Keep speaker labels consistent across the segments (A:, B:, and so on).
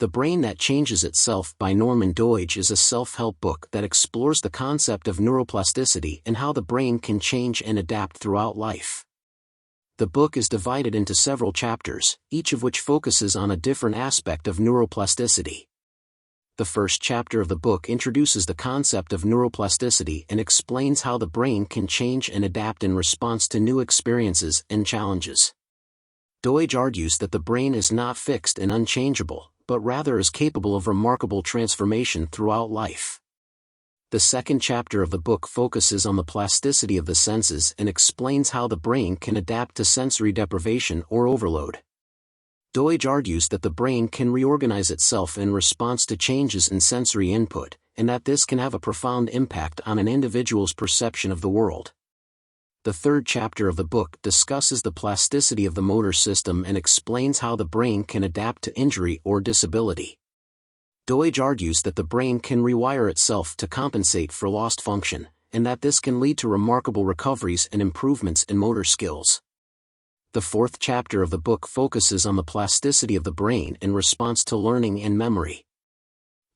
A: The Brain That Changes Itself by Norman Doidge is a self-help book that explores the concept of neuroplasticity and how the brain can change and adapt throughout life. The book is divided into several chapters, each of which focuses on a different aspect of neuroplasticity. The first chapter of the book introduces the concept of neuroplasticity and explains how the brain can change and adapt in response to new experiences and challenges. Doidge argues that the brain is not fixed and unchangeable, but rather is capable of remarkable transformation throughout life. The second chapter of the book focuses on the plasticity of the senses and explains how the brain can adapt to sensory deprivation or overload. Doidge argues that the brain can reorganize itself in response to changes in sensory input, and that this can have a profound impact on an individual's perception of the world. The third chapter of the book discusses the plasticity of the motor system and explains how the brain can adapt to injury or disability. Doidge argues that the brain can rewire itself to compensate for lost function, and that this can lead to remarkable recoveries and improvements in motor skills. The fourth chapter of the book focuses on the plasticity of the brain in response to learning and memory.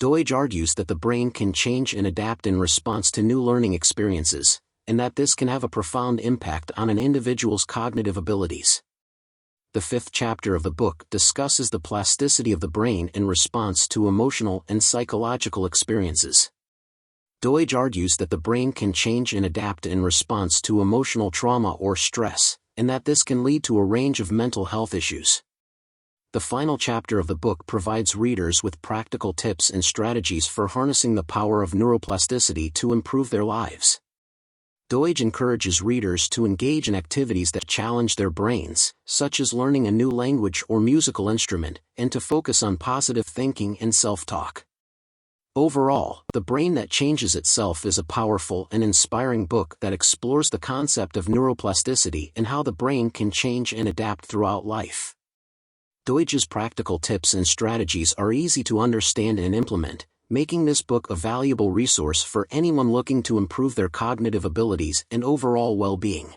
A: Doidge argues that the brain can change and adapt in response to new learning experiences, and that this can have a profound impact on an individual's cognitive abilities. The fifth chapter of the book discusses the plasticity of the brain in response to emotional and psychological experiences. Doidge argues that the brain can change and adapt in response to emotional trauma or stress, and that this can lead to a range of mental health issues. The final chapter of the book provides readers with practical tips and strategies for harnessing the power of neuroplasticity to improve their lives. Doidge encourages readers to engage in activities that challenge their brains, such as learning a new language or musical instrument, and to focus on positive thinking and self-talk. Overall, The Brain That Changes Itself is a powerful and inspiring book that explores the concept of neuroplasticity and how the brain can change and adapt throughout life. Doidge's practical tips and strategies are easy to understand and implement, making this book a valuable resource for anyone looking to improve their cognitive abilities and overall well-being.